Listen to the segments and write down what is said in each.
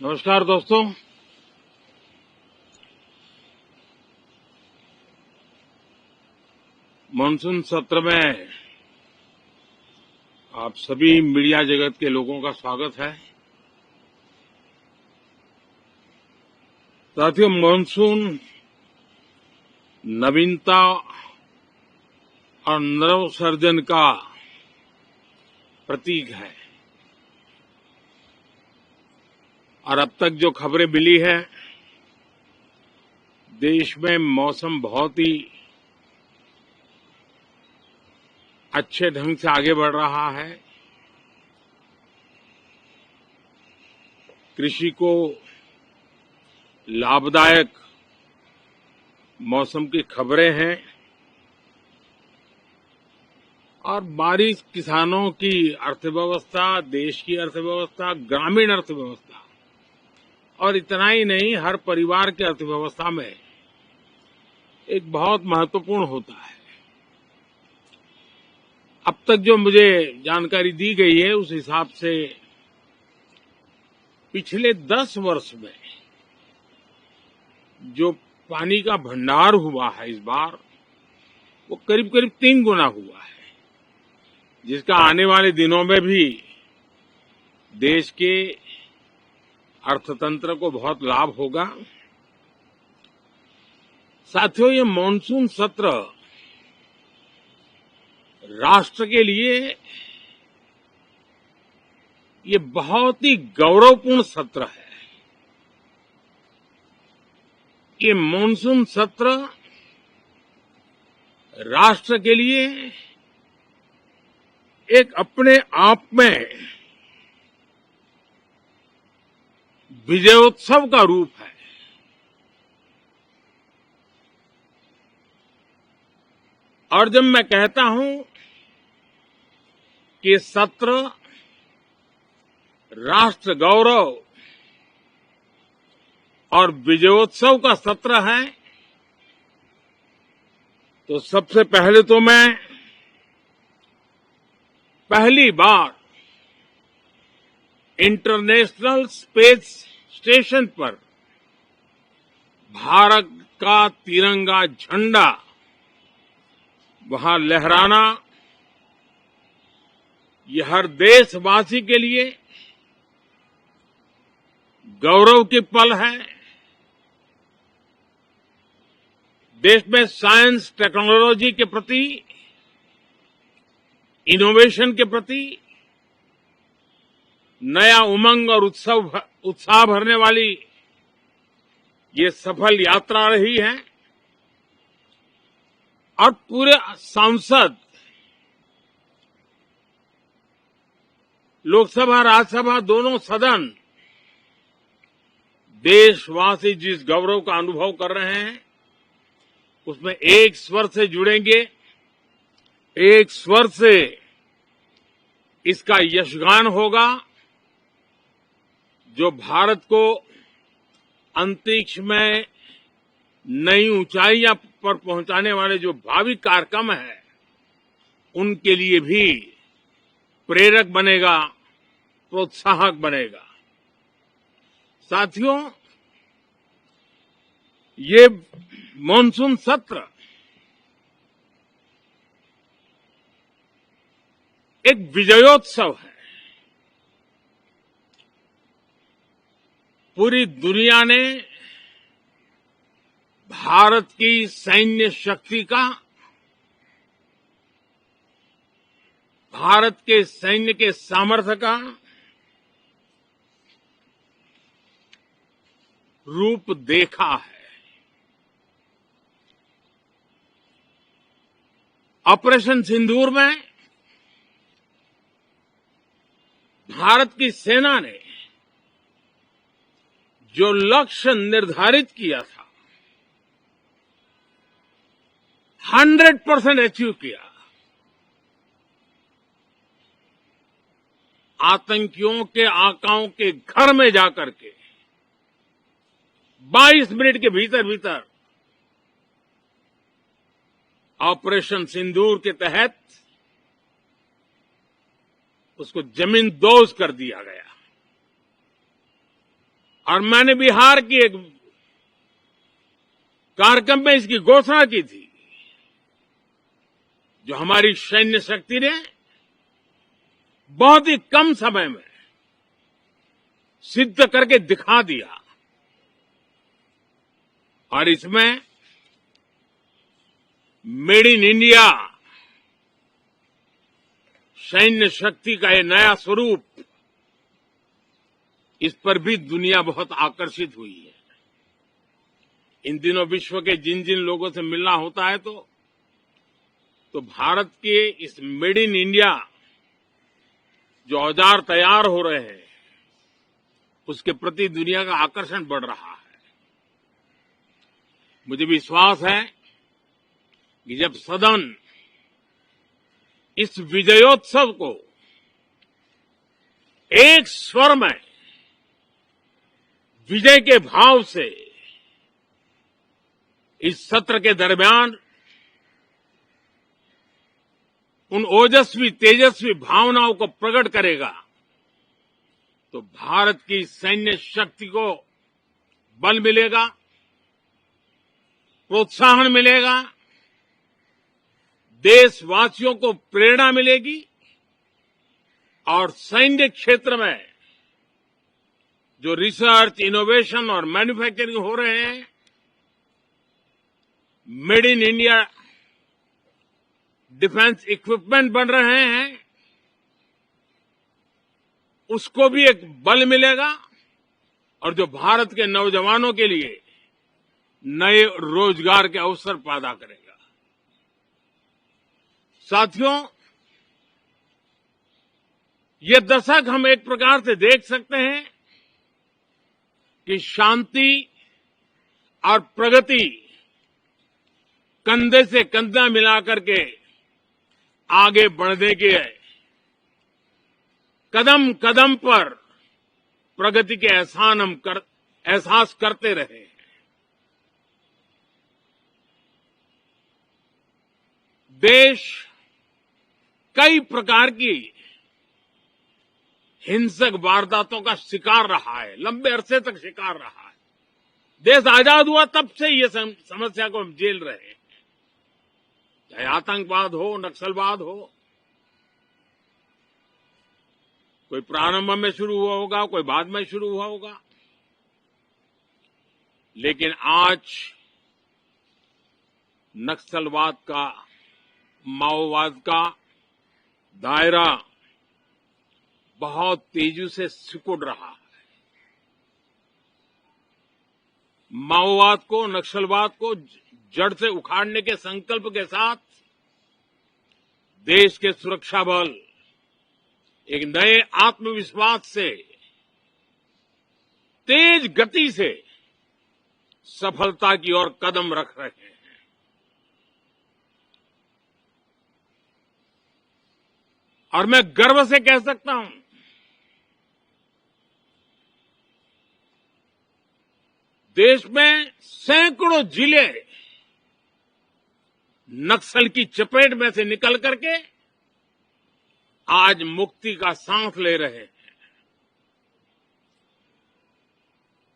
नमस्कार दोस्तों। मानसून सत्र में आप सभी मीडिया जगत के लोगों का स्वागत है। साथियों, मानसून नवीनता और नवसृजन का प्रतीक है और अब तक जो खबरें मिली है, देश में मौसम बहुत ही अच्छे ढंग से आगे बढ़ रहा है। कृषि को लाभदायक मौसम की खबरें हैं और बारिश किसानों की अर्थव्यवस्था, देश की अर्थव्यवस्था, ग्रामीण अर्थव्यवस्था और इतना ही नहीं, हर परिवार की अर्थव्यवस्था में एक बहुत महत्वपूर्ण होता है। अब तक जो मुझे जानकारी दी गई है, उस हिसाब से पिछले 10 वर्ष में जो पानी का भंडार हुआ है इस बार, वो करीब करीब 3 गुना हुआ है, जिसका आने वाले दिनों में भी देश के अर्थतंत्र को बहुत लाभ होगा। साथियों, ये मानसून सत्र राष्ट्र के लिए ये बहुत ही गौरवपूर्ण सत्र है। ये मानसून सत्र राष्ट्र के लिए एक अपने आप में विजयोत्सव का रूप है। और जब मैं कहता हूं कि सत्र राष्ट्र गौरव और विजयोत्सव का सत्र है, तो सबसे पहले तो मैं पहली बार इंटरनेशनल स्पेस स्टेशन पर भारत का तिरंगा झंडा वहां लहराना, ये हर देशवासी के लिए गौरव की पल है। देश में साइंस टेक्नोलॉजी के प्रति, इनोवेशन के प्रति नया उमंग और उत्साह भरने वाली ये सफल यात्रा रही है और पूरे सांसद, लोकसभा राज्यसभा दोनों सदन देशवासी जिस गौरव का अनुभव कर रहे हैं, उसमें एक स्वर से जुड़ेंगे, एक स्वर से इसका यशगान होगा। जो भारत को अंतरिक्ष में नई ऊंचाइयां पर पहुंचाने वाले जो भावी कार्यक्रम है, उनके लिए भी प्रेरक बनेगा, प्रोत्साहक बनेगा। साथियों, ये मानसून सत्र एक विजयोत्सव है। पूरी दुनिया ने भारत की सैन्य शक्ति का, भारत के सैन्य के सामर्थ्य का रूप देखा है। ऑपरेशन सिंदूर में भारत की सेना ने जो लक्ष्य निर्धारित किया था, 100% अचीव किया। आतंकियों के आकाओं के घर में जाकर के 22 मिनट के भीतर भीतर ऑपरेशन सिंदूर के तहत उसको जमींदोज कर दिया गया। और मैंने बिहार की एक कार्यक्रम में इसकी घोषणा की थी, जो हमारी सैन्य शक्ति ने बहुत ही कम समय में सिद्ध करके दिखा दिया। और इसमें मेड इन इंडिया सैन्य शक्ति का ये नया स्वरूप, इस पर भी दुनिया बहुत आकर्षित हुई है। इन दिनों विश्व के जिन जिन लोगों से मिलना होता है तो भारत के इस मेड इन इंडिया जो औजार तैयार हो रहे हैं, उसके प्रति दुनिया का आकर्षण बढ़ रहा है। मुझे विश्वास है कि जब सदन इस विजयोत्सव को एक स्वर में विजय के भाव से इस सत्र के दरमियान उन ओजस्वी तेजस्वी भावनाओं को प्रकट करेगा, तो भारत की सैन्य शक्ति को बल मिलेगा, प्रोत्साहन मिलेगा, देशवासियों को प्रेरणा मिलेगी और सैन्य क्षेत्र में जो रिसर्च, इनोवेशन और मैन्युफैक्चरिंग हो रहे हैं, made in India defence equipment बन रहे हैं, उसको भी एक बल मिलेगा और जो भारत के नौजवानों के लिए नए रोजगार के अवसर पैदा करेगा। साथियों, ये दशक हम एक प्रकार से देख सकते हैं कि शांति और प्रगति कंधे से कंधा मिलाकर के आगे बढ़ने के कदम कदम पर प्रगति के एहसास करते रहे हैं। देश कई प्रकार की हिंसक वारदातों का शिकार रहा है, लंबे अरसे तक शिकार रहा है। देश आजाद हुआ तब से ये समस्या को हम झेल रहे हैं, चाहे आतंकवाद हो, नक्सलवाद हो। कोई प्रारंभ में शुरू हुआ होगा, कोई बाद में शुरू हुआ होगा, लेकिन आज नक्सलवाद का, माओवाद का दायरा बहुत तेजी से सिकुड़ रहा है। माओवाद को, नक्सलवाद को जड़ से उखाड़ने के संकल्प के साथ देश के सुरक्षा बल एक नए आत्मविश्वास से, तेज गति से सफलता की ओर कदम रख रहे हैं। और मैं गर्व से कह सकता हूं, देश में सैकड़ों जिले नक्सल की चपेट में से निकल करके आज मुक्ति का सांस ले रहे हैं।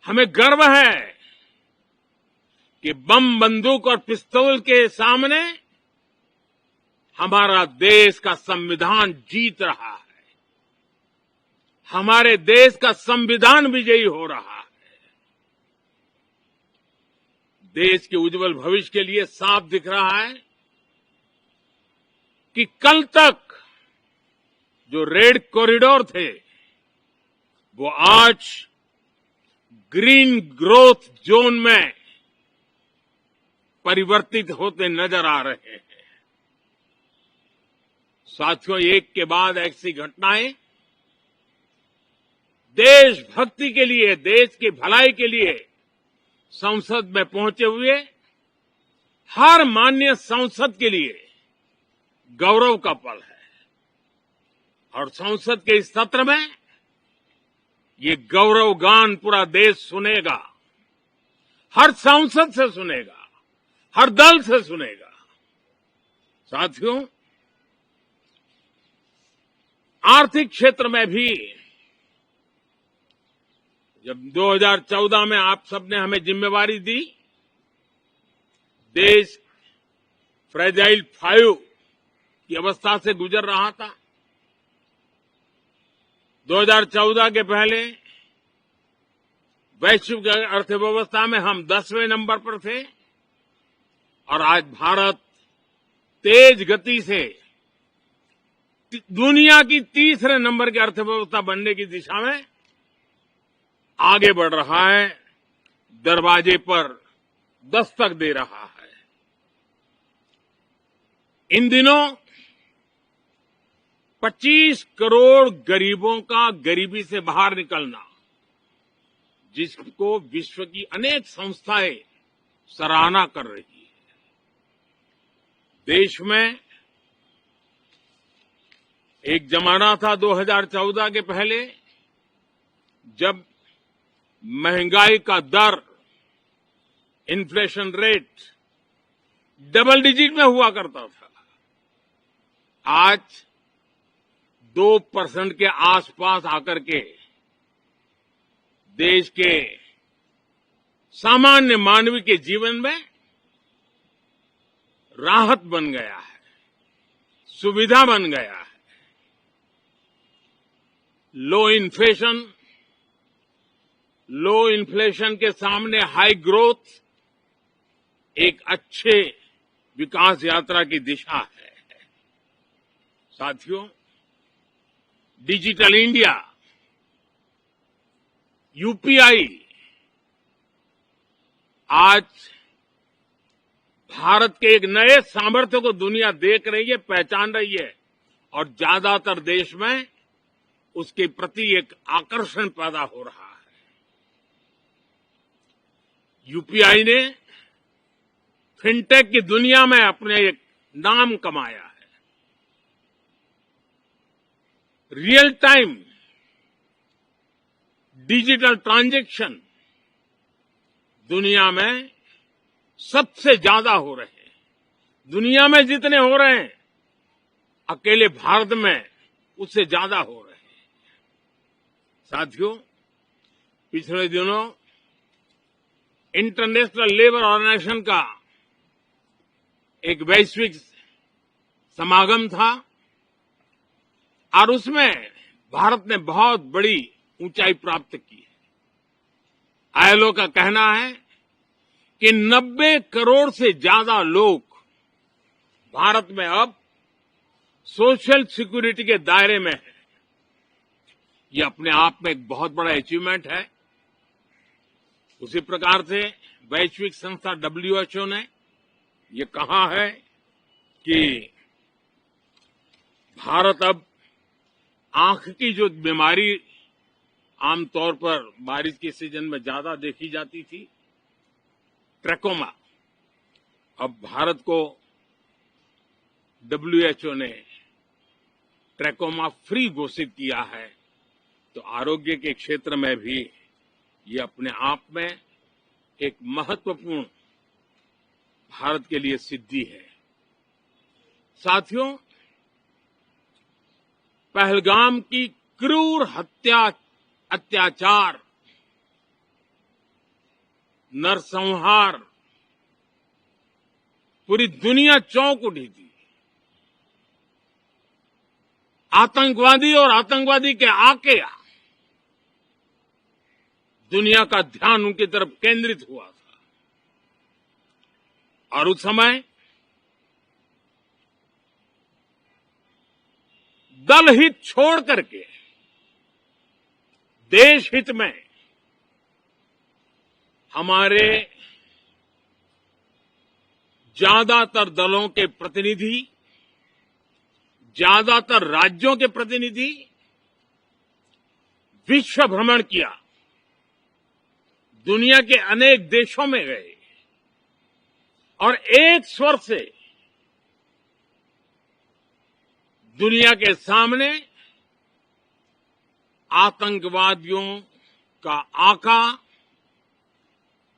हमें गर्व है कि बम, बंदूक और पिस्तौल के सामने हमारा देश का संविधान जीत रहा है, हमारे देश का संविधान विजयी हो रहा है। देश के उज्जवल भविष्य के लिए साफ दिख रहा है कि कल तक जो रेड कॉरिडोर थे, वो आज ग्रीन ग्रोथ जोन में परिवर्तित होते नजर आ रहे हैं। साथियों, एक के बाद ऐसी घटनाएं देशभक्ति के लिए, देश की भलाई के लिए संसद में पहुंचे हुए हर माननीय सांसद के लिए गौरव का पल है। और संसद के इस सत्र में ये गौरव गान पूरा देश सुनेगा, हर सांसद से सुनेगा, हर दल से सुनेगा। साथियों, आर्थिक क्षेत्र में भी जब 2014 में आप सबने हमें जिम्मेवारी दी, देश फ्रेजाइल 5 की अवस्था से गुजर रहा था। 2014 के पहले वैश्विक अर्थव्यवस्था में हम 10वें नंबर पर थे और आज भारत तेज गति से दुनिया की तीसरे नंबर की अर्थव्यवस्था बनने की दिशा में आगे बढ़ रहा है, दरवाजे पर दस्तक दे रहा है। इन दिनों 25 करोड़ गरीबों का गरीबी से बाहर निकलना, जिसको विश्व की अनेक संस्थाएं सराहना कर रही है। देश में एक जमाना था 2014 के पहले, जब महंगाई का दर, इन्फ्लेशन रेट डबल डिजिट में हुआ करता था। आज 2% के आसपास आकर के देश के सामान्य मानवी के जीवन में राहत बन गया है, सुविधा बन गया है। लो इन्फ्लेशन के सामने हाई ग्रोथ एक अच्छे विकास यात्रा की दिशा है। साथियों, डिजिटल इंडिया, यूपीआई आज भारत के एक नए सामर्थ्य को दुनिया देख रही है, पहचान रही है और ज्यादातर देश में उसके प्रति एक आकर्षण पैदा हो रहा है। यूपीआई ने फिनटेक की दुनिया में अपने एक नाम कमाया है। रियल टाइम डिजिटल ट्रांजैक्शन दुनिया में सबसे ज्यादा हो रहे हैं। दुनिया में जितने हो रहे हैं, अकेले भारत में उससे ज्यादा हो रहे हैं। साथियों, पिछले दिनों इंटरनेशनल लेबर ऑर्गेनाइजेशन का एक वैश्विक समागम था और उसमें भारत ने बहुत बड़ी ऊंचाई प्राप्त की है। आईएलओ का कहना है कि 90 करोड़ से ज्यादा लोग भारत में अब सोशल सिक्योरिटी के दायरे में हैं। ये अपने आप में एक बहुत बड़ा अचीवमेंट है। उसी प्रकार से वैश्विक संस्था WHO ने ये कहा है कि भारत अब आंख की जो बीमारी आमतौर पर बारिश के सीजन में ज्यादा देखी जाती थी, ट्रैकोमा, अब भारत को WHO ने ट्रैकोमा फ्री घोषित किया है। तो आरोग्य के क्षेत्र में भी ये अपने आप में एक महत्वपूर्ण भारत के लिए सिद्धि है। साथियों, पहलगाम की क्रूर अत्याचार, नरसंहार पूरी दुनिया चौंक उठी थी। आतंकवादी और आतंकवादी के आके दुनिया का ध्यान उनकी तरफ केंद्रित हुआ था और उस समय दल हित छोड़ करके देश हित में हमारे ज्यादातर दलों के प्रतिनिधि, ज्यादातर राज्यों के प्रतिनिधि विश्व भ्रमण किया, दुनिया के अनेक देशों में गए और एक स्वर से दुनिया के सामने आतंकवादियों का आका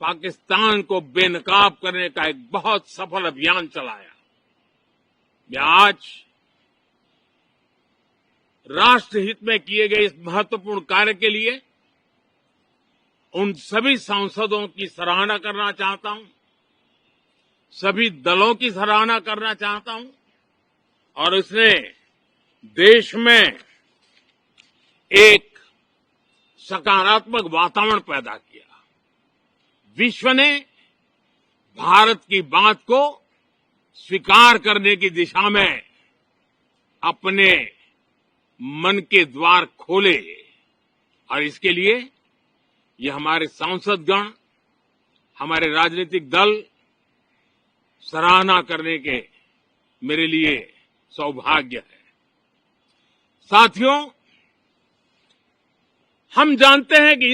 पाकिस्तान को बेनकाब करने का एक बहुत सफल अभियान चलाया। मैं आज राष्ट्रहित में किए गए इस महत्वपूर्ण कार्य के लिए उन सभी सांसदों की सराहना करना चाहता हूं, सभी दलों की सराहना करना चाहता हूं और इसने देश में एक सकारात्मक वातावरण पैदा किया। विश्व ने भारत की बात को स्वीकार करने की दिशा में अपने मन के द्वार खोले और इसके लिए ये हमारे सांसदगण, हमारे राजनीतिक दल सराहना करने के मेरे लिए सौभाग्य है। साथियों, हम जानते हैं कि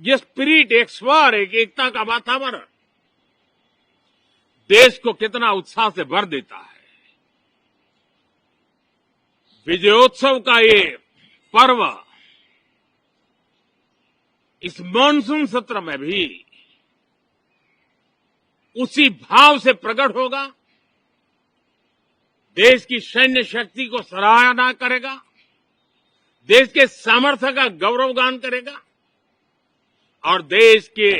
ये स्पिरिट, एक स्वर, एक एकता का वातावरण देश को कितना उत्साह से भर देता है। विजयोत्सव का ये पर्व इस मॉनसून सत्र में भी उसी भाव से प्रकट होगा। देश की सैन्य शक्ति को सराहना करेगा, देश के सामर्थ्य का गौरवगान करेगा और देश के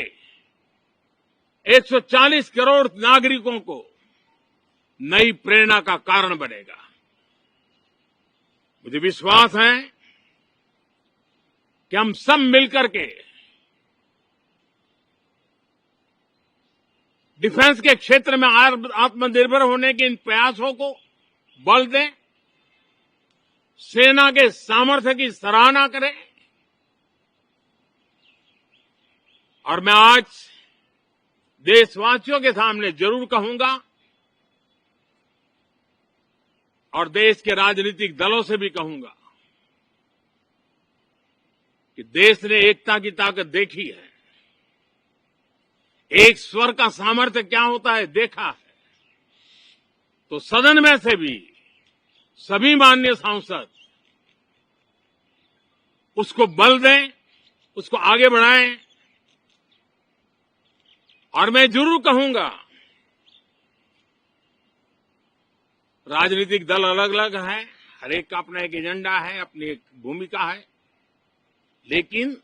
140 करोड़ नागरिकों को नई प्रेरणा का कारण बनेगा। मुझे विश्वास है कि हम सब मिलकर के डिफेंस के क्षेत्र में आत्मनिर्भर होने के इन प्रयासों को बल दें, सेना के सामर्थ्य की सराहना करें और मैं आज देशवासियों के सामने जरूर कहूंगा और देश के राजनीतिक दलों से भी कहूंगा कि देश ने एकता की ताकत देखी है, एक स्वर का सामर्थ्य क्या होता है देखा है। तो सदन में से भी सभी माननीय सांसद उसको बल दें, उसको आगे बढ़ाएं और मैं जरूर कहूंगा, राजनीतिक दल अलग अलग है, हर एक का अपना एक एजेंडा है, अपनी एक भूमिका है, लेकिन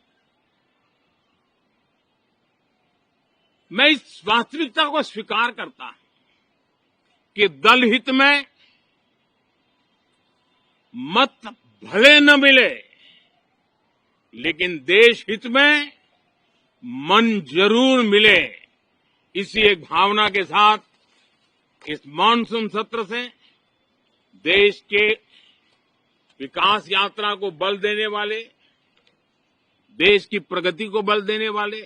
मैं इस वास्तविकता को स्वीकार करता हूं कि दल हित में मत भले न मिले, लेकिन देश हित में मन जरूर मिले। इसी एक भावना के साथ इस मॉनसून सत्र से देश के विकास यात्रा को बल देने वाले, देश की प्रगति को बल देने वाले,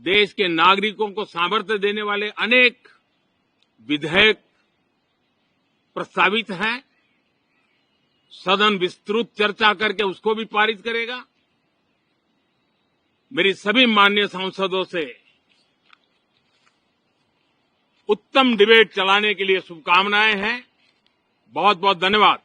देश के नागरिकों को सामर्थ्य देने वाले अनेक विधेयक प्रस्तावित हैं। सदन विस्तृत चर्चा करके उसको भी पारित करेगा। मेरी सभी माननीय सांसदों से उत्तम डिबेट चलाने के लिए शुभकामनाएं हैं। बहुत बहुत धन्यवाद।